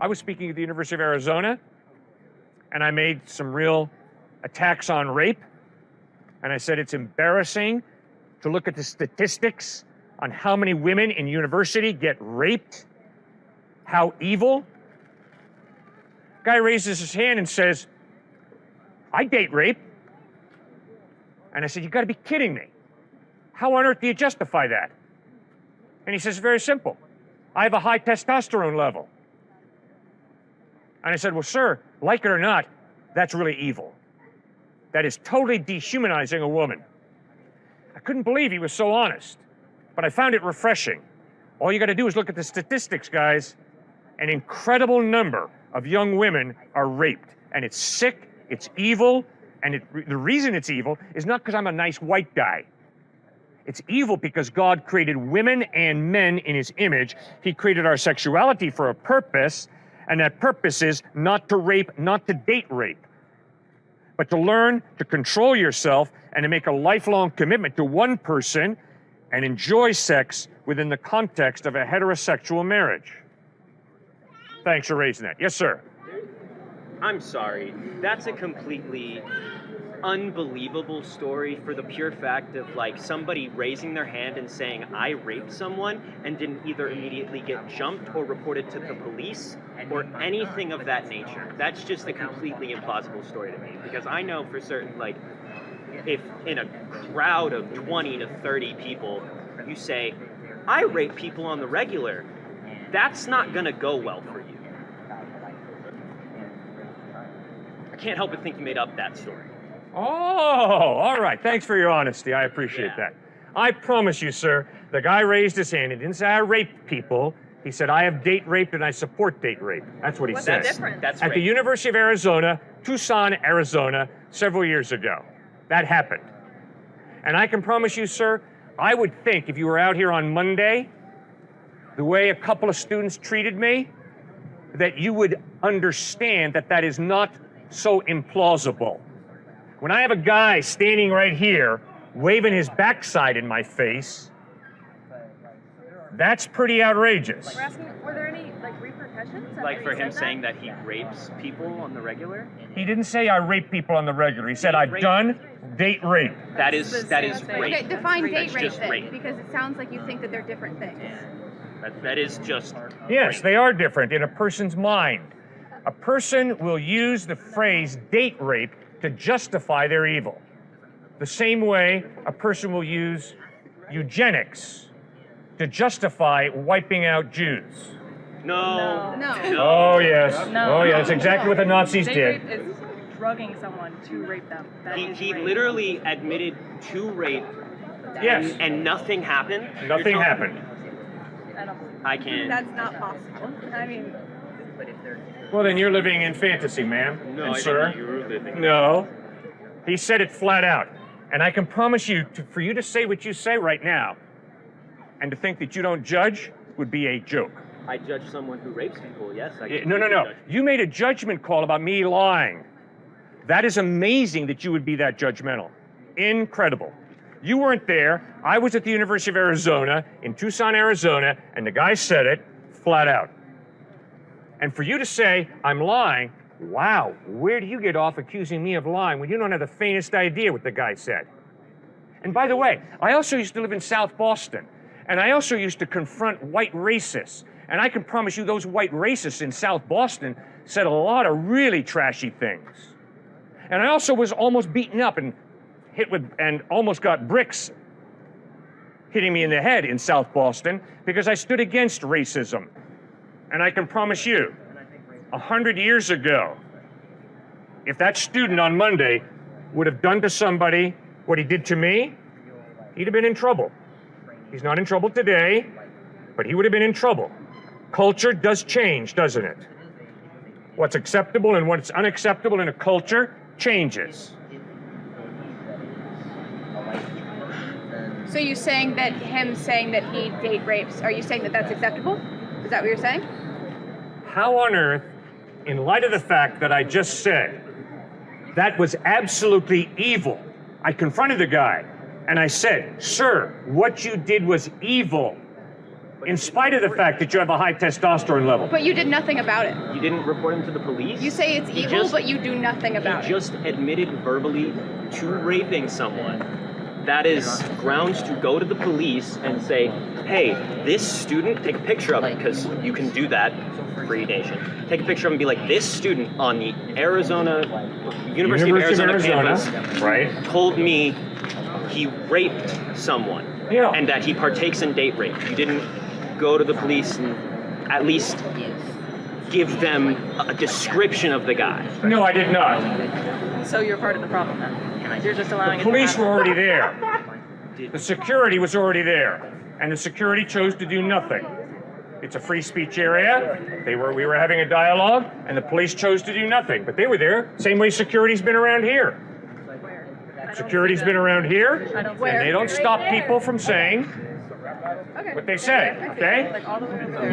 I was speaking at the University of Arizona, and I made some real attacks on rape. And I said it's embarrassing to look at the statistics on how many women in university get raped, how evil. Guy raises his hand and says, I date rape. And I said, you gotta be kidding me. How on earth do you justify that? And he says, very simple. I have a high testosterone level. And I said, well, sir, like it or not, that's really evil. That is totally dehumanizing a woman. I couldn't believe he was so honest, but I found it refreshing. All you gotta do is look at the statistics, guys. An incredible number of young women are raped, and it's sick, it's evil, and the reason it's evil is not because I'm a nice white guy. It's evil because God created women and men in his image. He created our sexuality for a purpose, and that purpose is not to rape, not to date rape, but to learn to control yourself and to make a lifelong commitment to one person and enjoy sex within the context of a heterosexual marriage. Thanks for raising that. Yes, sir. I'm sorry. That's a completely unbelievable story for the pure fact of like somebody raising their hand and saying I raped someone and didn't either immediately get jumped or reported to the police or anything of that nature. That's just a completely implausible story to me, because I know for certain, like, if in a crowd of 20 to 30 people you say I rape people on the regular, that's not gonna go well for you. I can't help but think you made up that story. Oh, all right. Thanks for your honesty. I appreciate that. I promise you, sir, the guy raised his hand. He didn't say I raped people. He said I have date raped and I support date rape. That's what he said. What's the difference? That's At the University of Arizona, Tucson, Arizona, several years ago. That happened. And I can promise you, sir, I would think if you were out here on Monday, the way a couple of students treated me, that you would understand that that is not so implausible. When I have a guy standing right here waving his backside in my face, that's pretty outrageous. We're asking, were there any repercussions? Like for him saying that he rapes people on the regular? He didn't say I rape people on the regular. He said I've done date rape. That is rape. Okay, define date rape just then, rape. because it sounds like you think that they're different things. That is just Yes, rape. they are different in a person's mind. A person will use the phrase date rape to justify their evil. The same way a person will use eugenics to justify wiping out Jews. No. Oh, yes. No. Oh, yes. Exactly what the Nazis Date did. rape is drugging someone to rape them. That is He rape. literally admitted to rape. Yes. And nothing happened. Nothing happened. I can't. That's not possible. I mean, Well, then you're living in fantasy, ma'am and sir. You're living. No. He said it flat out. And I can promise you, for you to say what you say right now and to think that you don't judge would be a joke. I judge someone who rapes people, yes. No. You made a judgment call about me lying. That is amazing that you would be that judgmental. Incredible. You weren't there. I was at the University of Arizona in Tucson, Arizona, and the guy said it flat out. And for you to say, I'm lying, wow, where do you get off accusing me of lying when you don't have the faintest idea what the guy said? And by the way, I also used to live in South Boston, and I also used to confront white racists. And I can promise you those white racists in South Boston said a lot of really trashy things. And I also was almost beaten up and and almost got bricks hitting me in the head in South Boston because I stood against racism. And I can promise you, 100 years ago, if that student on Monday would have done to somebody what he did to me, he'd have been in trouble. He's not in trouble today, but he would have been in trouble. Culture does change, doesn't it? What's acceptable and what's unacceptable in a culture changes. so you saying that him saying that he date rapes, are you saying that that's acceptable? Is that what you're saying? How on earth, in light of the fact that I just said, that was absolutely evil. I confronted the guy and I said, sir, what you did was evil. in spite of the fact that you have a high testosterone level. But you did nothing about it. You didn't report him to the police? You say it's evil, but you do nothing about He it. just admitted verbally to raping someone. That is grounds to go to the police and say, hey, this student, take a picture of it, because you can do that, free nation. Take a picture of him and be like, this student on the University of Arizona campus right? told me he raped someone. Yeah. And that he partakes in date rape. You didn't go to the police and at least give them a description of the guy. No, I did not. So you're part of the problem then. You're just allowing The it to police happen. were already there. The security was already there, and the security chose to do nothing. It's a free speech area. We were having a dialogue, and the police chose to do nothing. But they were there, same way security's been around here. Security's been around here, and they don't stop people from saying Okay. what they say. Okay? Like all the